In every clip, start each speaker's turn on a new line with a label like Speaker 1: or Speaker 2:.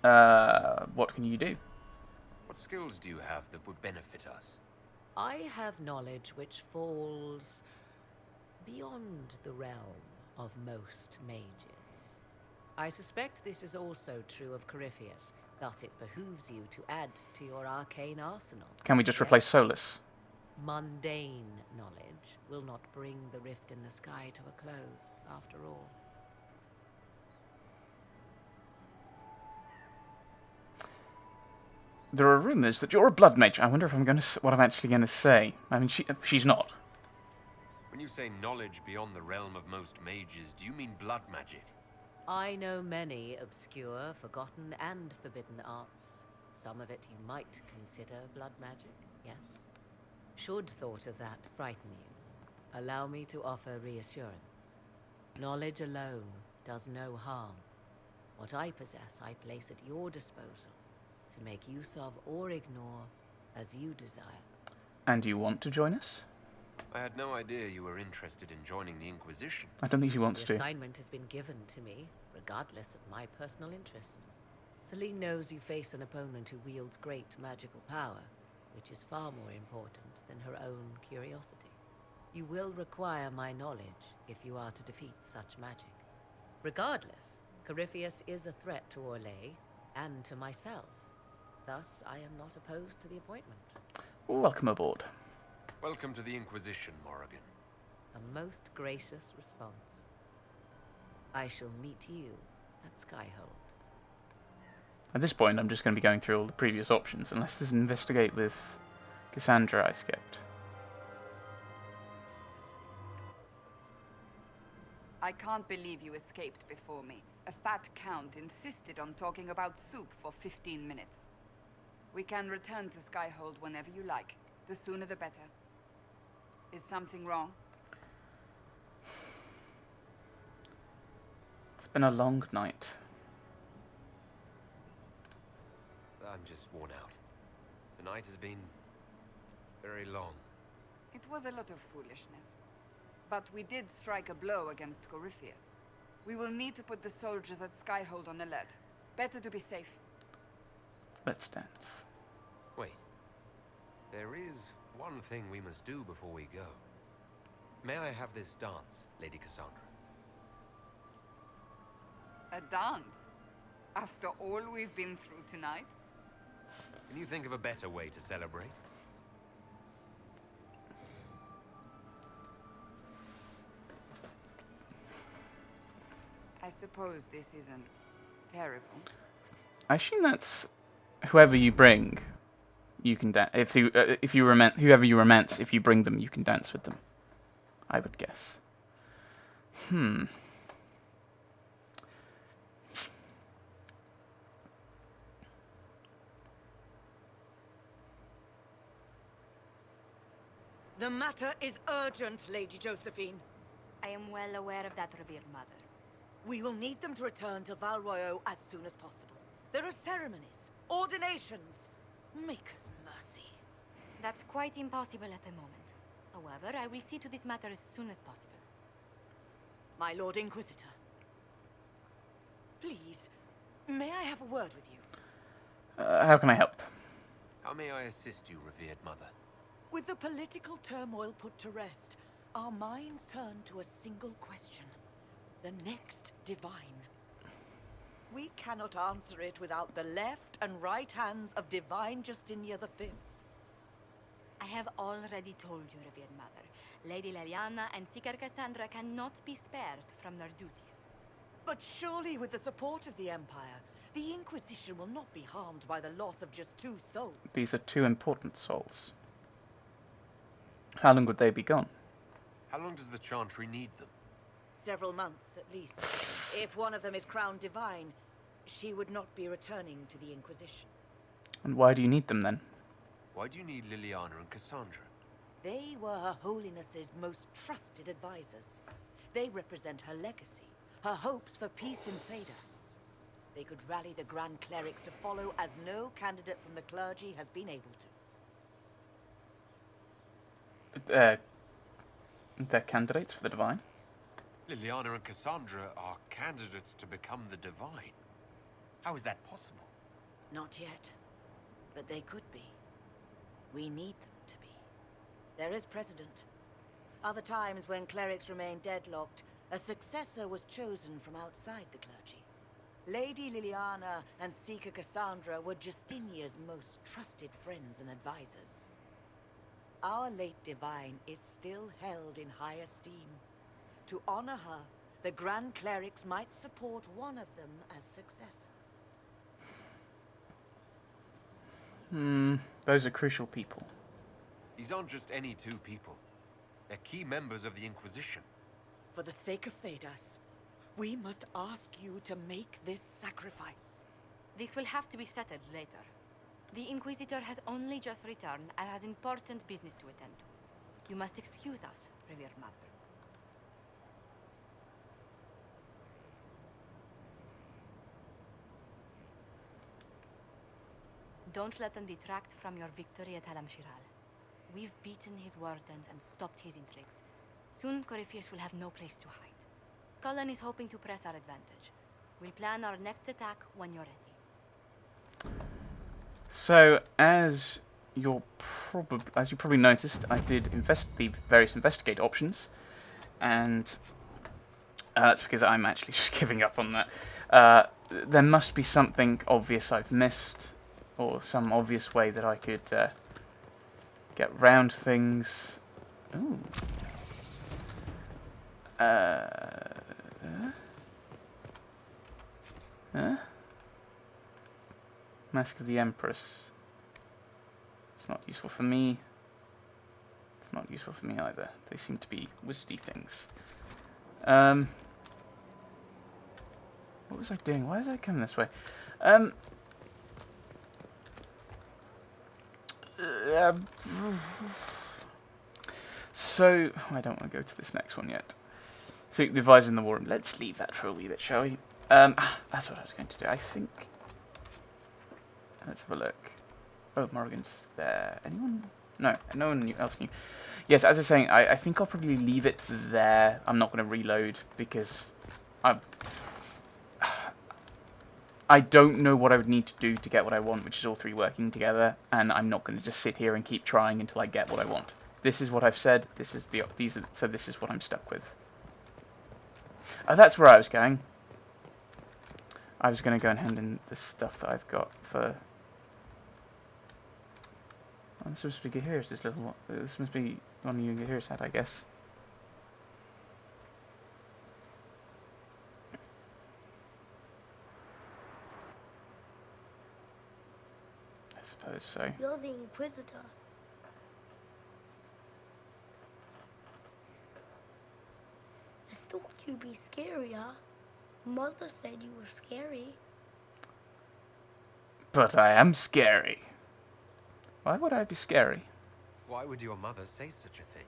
Speaker 1: What can you do?
Speaker 2: What skills do you have that would benefit us?
Speaker 3: I have knowledge which falls beyond the realm of most mages. I suspect this is also true of Corypheus, thus it behooves you to add to your arcane arsenal.
Speaker 1: Can we just
Speaker 3: Yes?
Speaker 1: replace Solus?
Speaker 3: Mundane knowledge will not bring the rift in the sky to a close, after all.
Speaker 1: There are rumours that you're a blood mage. I wonder if I'm going to what I'm actually going to say. I mean, she's not.
Speaker 2: When you say knowledge beyond the realm of most mages, do you mean blood magic?
Speaker 3: I know many obscure, forgotten, and forbidden arts. Some of it you might consider blood magic, yes? Should thought of that frighten you, allow me to offer reassurance. Knowledge alone does no harm. What I possess, I place at your disposal, to make use of or ignore as you desire.
Speaker 1: And you want to join us?
Speaker 2: I had no idea you were interested in joining the Inquisition.
Speaker 1: I don't think she wants
Speaker 3: The
Speaker 1: to.
Speaker 3: assignment has been given to me, regardless of my personal interest. Celine knows you face an opponent who wields great magical power, which is far more important than her own curiosity. You will require my knowledge if you are to defeat such magic. Regardless, Corypheus is a threat to Orlais and to myself. Thus, I am not opposed to the appointment.
Speaker 1: Welcome aboard.
Speaker 2: Welcome to the Inquisition, Morrigan.
Speaker 3: A most gracious response. I shall meet you at Skyhold.
Speaker 1: At this point, I'm just going to be going through all the previous options, unless there's an investigate with Cassandra I skipped.
Speaker 4: I can't believe you escaped before me. A fat count insisted on talking about soup for 15 minutes. We can return to Skyhold whenever you like. The sooner the better. Is something wrong?
Speaker 1: It's been a long night.
Speaker 2: I'm just worn out. Tonight has been very long.
Speaker 4: It was a lot of foolishness. But we did strike a blow against Corypheus. We will need to put the soldiers at Skyhold on alert. Better to be safe.
Speaker 1: Let's dance.
Speaker 2: Wait. There is one thing we must do before we go. May I have this dance, Lady Cassandra?
Speaker 4: A dance? After all we've been through tonight?
Speaker 2: Can you think of a better way to celebrate?
Speaker 4: I suppose this isn't terrible.
Speaker 1: I assume that's whoever you bring, you can dance. If you romance whoever you romance, if you bring them, you can dance with them. I would guess.
Speaker 5: The matter is urgent, Lady Josephine.
Speaker 6: I am well aware of that, revered mother.
Speaker 5: We will need them to return to Val Royeaux as soon as possible. There are ceremonies, ordinations. Maker's mercy.
Speaker 6: That's quite impossible at the moment. However, I will see to this matter as soon as possible.
Speaker 5: My Lord Inquisitor. Please, may I have a word with you?
Speaker 1: How can I help?
Speaker 2: How may I assist you, revered mother?
Speaker 5: With the political turmoil put to rest, our minds turn to a single question. The next divine. We cannot answer it without the left and right hands of Divine Justinia V.
Speaker 6: I have already told you, revered mother. Lady Leliana and Seeker Cassandra cannot be spared from their duties.
Speaker 5: But surely with the support of the Empire, the Inquisition will not be harmed by the loss of just 2 souls.
Speaker 1: These are 2 important souls. How long would they be gone?
Speaker 2: How long does the Chantry need them?
Speaker 5: Several months, at least. If one of them is crowned divine, she would not be returning to the Inquisition.
Speaker 1: And why do you need them then?
Speaker 2: Why do you need Liliana and Cassandra?
Speaker 5: They were Her Holiness's most trusted advisors. They represent her legacy, her hopes for peace in Phaedos. They could rally the Grand Clerics to follow as no candidate from the clergy has been able to.
Speaker 1: They're candidates for the Divine?
Speaker 2: Liliana and Cassandra are candidates to become the Divine. How is that possible?
Speaker 5: Not yet. But they could be. We need them to be. There is precedent. Other times when clerics remained deadlocked, a successor was chosen from outside the clergy. Lady Liliana and Seeker Cassandra were Justinia's most trusted friends and advisors. Our late divine is still held in high esteem. To honor her, the Grand Clerics might support one of them as successor.
Speaker 1: Those are crucial people.
Speaker 2: These aren't just any two people. They're key members of the Inquisition.
Speaker 5: For the sake of Thedas, we must ask you to make this sacrifice.
Speaker 6: This will have to be settled later. The Inquisitor has only just returned and has important business to attend to. You must excuse us, revered mother. Don't let them detract from your victory at Alam-Shiral. We've beaten his wardens and stopped his intrigues. Soon, Corypheus will have no place to hide. Cullen is hoping to press our advantage. We'll plan our next attack when you're ready.
Speaker 1: So, as you probably noticed, I did the various investigate options, and that's because I'm actually just giving up on that. There must be something obvious I've missed, or some obvious way that I could get round things. Ooh. Mask of the Empress. It's not useful for me. It's not useful for me either. They seem to be wizardy things. What was I doing? Why was I coming this way? So, I don't want to go to this next one yet. So, the advisor in the war room. Let's leave that for a wee bit, shall we? That's what I was going to do. I think... Let's have a look. Oh, Morrigan's there. Anyone? No, no one else knew. Yes, as I was saying, I think I'll probably leave it there. I'm not going to reload because I don't know what I would need to do to get what I want, which is all three working together, and I'm not going to just sit here and keep trying until I get what I want. This is what I've said. This is so this is what I'm stuck with. Oh, that's where I was going. I was going to go and hand in the stuff that I've got for... Oh, this must be Gahir's, this little one. This must be one of you Gahir's had, I guess. I suppose so.
Speaker 7: You're the Inquisitor. I thought you'd be scarier. Mother said you were scary.
Speaker 1: But I am scary. Why would I be scary?
Speaker 2: Why would your mother say such a thing?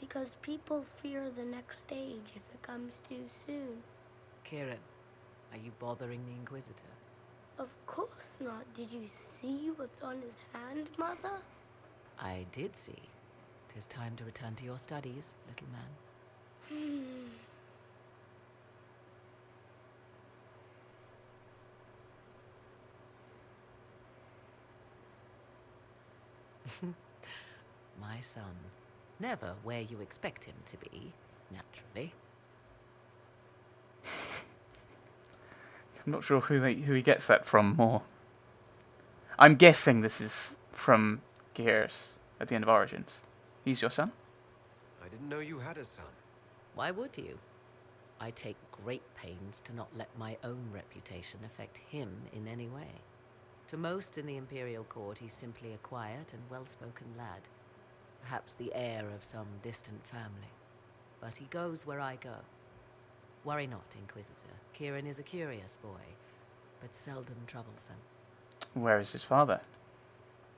Speaker 7: Because people fear the next stage if it comes too soon.
Speaker 3: Kieran, are you bothering the Inquisitor?
Speaker 7: Of course not. Did you see what's on his hand, Mother?
Speaker 3: I did see. 'Tis time to return to your studies, little man. My son. Never where you expect him to be, naturally.
Speaker 1: I'm not sure who he gets that from more. I'm guessing this is from Gahir's at the end of Origins. He's your son?
Speaker 2: I didn't know you had a son.
Speaker 3: Why would you? I take great pains to not let my own reputation affect him in any way. To most in the Imperial Court, he's simply a quiet and well-spoken lad. Perhaps the heir of some distant family. But he goes where I go. Worry not, Inquisitor. Kieran is a curious boy, but seldom troublesome.
Speaker 1: Where is his father?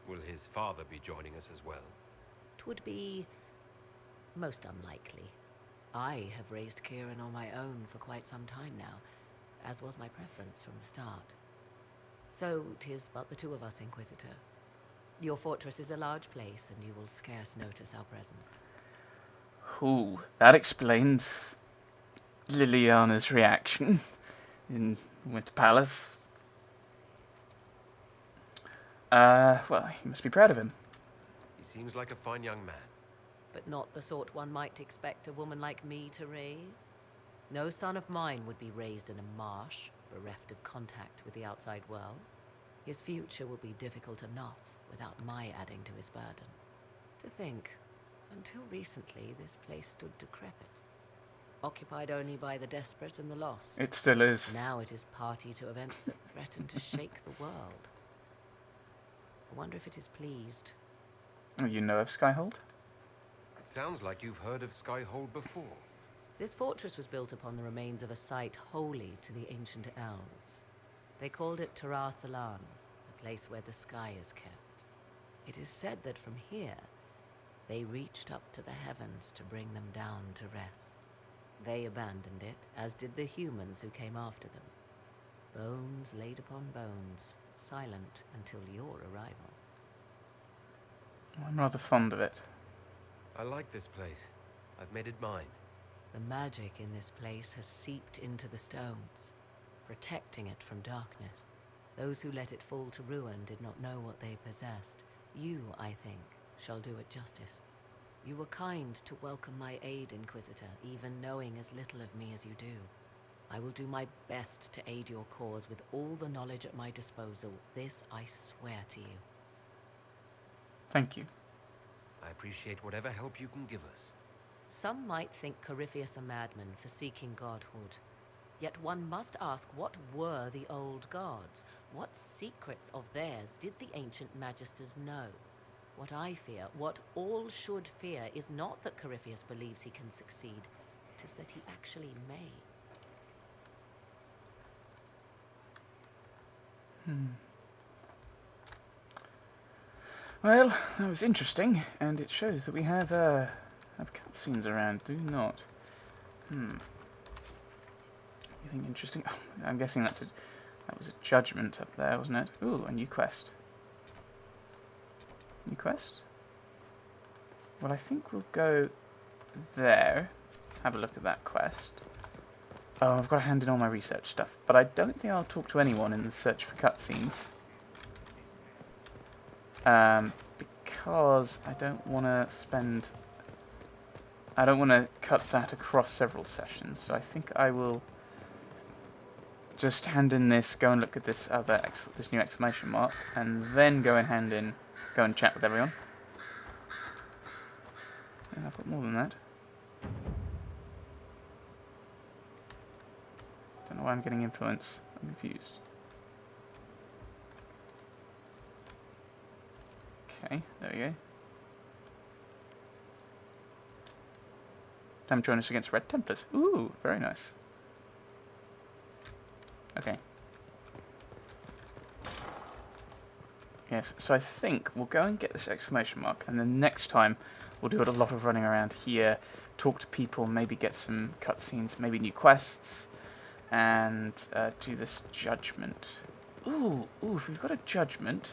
Speaker 2: Will his father be joining us as well?
Speaker 3: 'Twould be most unlikely. I have raised Kieran on my own for quite some time now, as was my preference from the start. So 'tis but the two of us, Inquisitor. Your fortress is a large place, and you will scarce notice our presence.
Speaker 1: Ooh, that explains Liliana's reaction in Winter Palace. Well, you must be proud of him.
Speaker 2: He seems like a fine young man.
Speaker 3: But not the sort one might expect a woman like me to raise. No son of mine would be raised in a marsh, bereft of contact with the outside world. His future will be difficult enough without my adding to his burden. To think, until recently, this place stood decrepit, occupied only by the desperate and the lost.
Speaker 1: It still is.
Speaker 3: Now it is party to events that threaten to shake the world. I wonder if it is pleased.
Speaker 1: You know of Skyhold?
Speaker 2: It sounds like you've heard of Skyhold before.
Speaker 3: This fortress was built upon the remains of a site holy to the ancient elves. They called it Tara Salan, the place where the sky is kept. It is said that from here, they reached up to the heavens to bring them down to rest. They abandoned it, as did the humans who came after them. Bones laid upon bones, silent until your arrival.
Speaker 1: I'm rather fond of it.
Speaker 2: I like this place. I've made it mine.
Speaker 3: The magic in this place has seeped into the stones, protecting it from darkness. Those who let it fall to ruin did not know what they possessed. You, I think, shall do it justice. You were kind to welcome my aid, Inquisitor, even knowing as little of me as you do. I will do my best to aid your cause with all the knowledge at my disposal. This I swear to you.
Speaker 1: Thank you.
Speaker 2: I appreciate whatever help you can give us.
Speaker 3: Some might think Corypheus a madman for seeking godhood. Yet one must ask, what were the old gods? What secrets of theirs did the ancient magisters know? What I fear, what all should fear, is not that Corypheus believes he can succeed. It is that he actually may.
Speaker 1: Well, that was interesting, and it shows that we have cutscenes around, do not. Anything interesting? Oh, I'm guessing that was a judgment up there, wasn't it? Ooh, a new quest. New quest? Well, I think we'll go there, have a look at that quest. Oh, I've got to hand in all my research stuff, but I don't think I'll talk to anyone in the search for cutscenes. Because I don't want to cut that across several sessions, so I think I will just hand in this, go and look at this this new exclamation mark, and then go and chat with everyone. Yeah, I've got more than that. Don't know why I'm getting influence. I'm confused. Okay, there we go. Time to join us against Red Templars. Ooh, very nice. Okay. Yes, so I think we'll go and get this exclamation mark, and then next time we'll do a lot of running around here, talk to people, maybe get some cutscenes, maybe new quests, and do this judgment. Ooh, if we've got a judgment,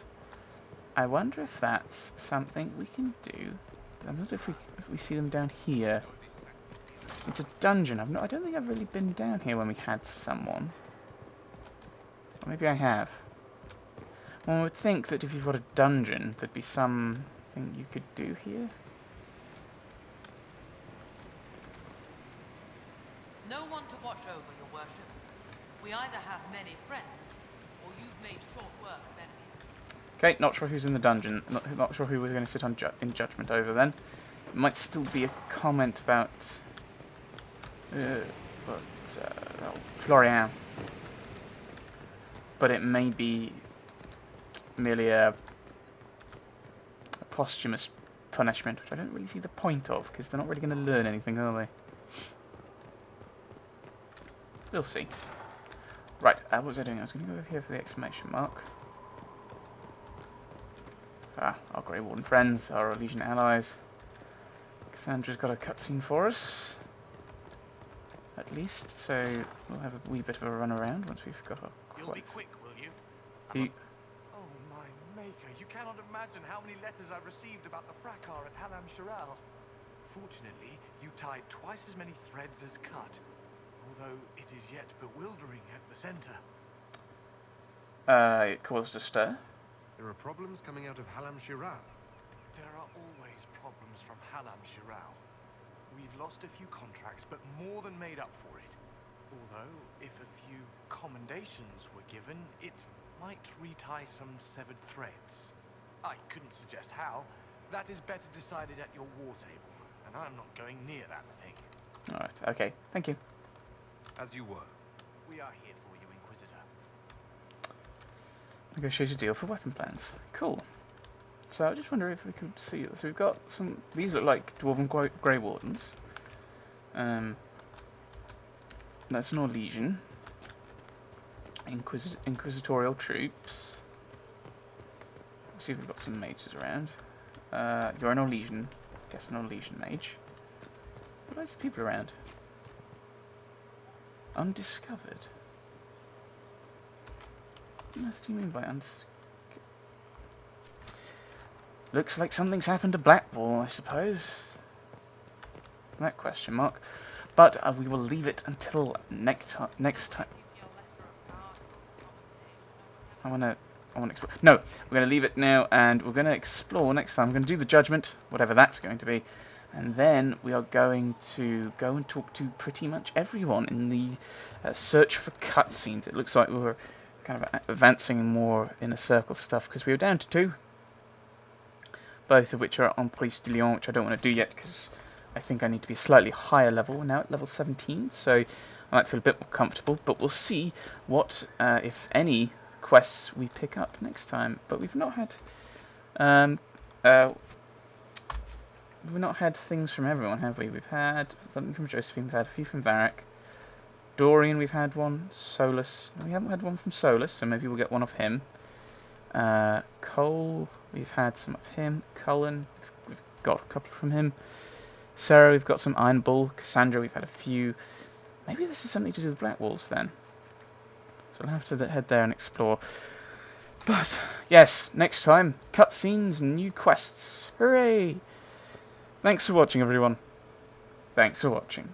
Speaker 1: I wonder if that's something we can do. I wonder if we see them down here. It's a dungeon. I don't think I've really been down here when we had someone. Or maybe I have. One would think that if you've got a dungeon, there'd be something you could do here.
Speaker 8: No one to watch over, your worship. We either have many friends, or you've made short work of enemies.
Speaker 1: Okay, not sure who's in the dungeon. Not sure who we're going to sit on in judgment over then. It might still be a comment about Florian. But it may be merely a posthumous punishment, which I don't really see the point of, because they're not really going to learn anything, are they? We'll see. Right, what was I doing? I was going to go over here for the exclamation mark. Our Grey Warden friends, our Legion allies. Cassandra's got a cutscene for us. At least, so we'll have a wee bit of a run around once we've got our quest.
Speaker 9: You'll be quick, will you? Oh my maker, you cannot imagine how many letters I've received about the fracas at Halam Shiral. Fortunately, you tied twice as many threads as cut, although it is yet bewildering at the center.
Speaker 1: It caused a stir.
Speaker 2: There are problems coming out of Halam Shiral.
Speaker 9: There are always problems from Halam Shiral. We've lost a few contracts, but more than made up for it. Although, if a few commendations were given, it might retie some severed threads. I couldn't suggest how. That is better decided at your war table, and I'm not going near that thing.
Speaker 1: Alright, okay. Thank you.
Speaker 2: As you were.
Speaker 9: We are here for you, Inquisitor.
Speaker 1: Negotiate a deal for weapon plans. Cool. So I just wonder if we could see. So we've got some. These look like Dwarven Grey Wardens. That's an Legion. Inquisitorial troops. Let's see if we've got some mages around. You're an Legion. Guess an Legion mage. What are those people around? Undiscovered. What on earth do you mean by undiscovered? Looks like something's happened to Blackwall, I suppose. That question mark. But we will leave it until next time. I wanna explore. No, we're gonna leave it now, and we're gonna explore next time. We're gonna do the judgment, whatever that's going to be, and then we are going to go and talk to pretty much everyone in the search for cutscenes. It looks like we were kind of advancing more in a circle stuff because we were down to 2. Both of which are on Police de Lyon, which I don't want to do yet because I think I need to be slightly higher level. We're now at level 17, so I might feel a bit more comfortable. But we'll see what, if any, quests we pick up next time. But we've not had, things from everyone, have we? We've had something from Josephine. We've had a few from Varric. Dorian, we've had one. Solus, no, we haven't had one from Solus, so maybe we'll get one of him. Cole, we've had some of him. Cullen, we've got a couple from him. Sarah, we've got some Iron Bull. Cassandra, we've had a few. Maybe this is something to do with Black Walls then. So I'll have to head there and explore. But, yes, next time, cutscenes and new quests. Hooray! Thanks for watching, everyone. Thanks for watching.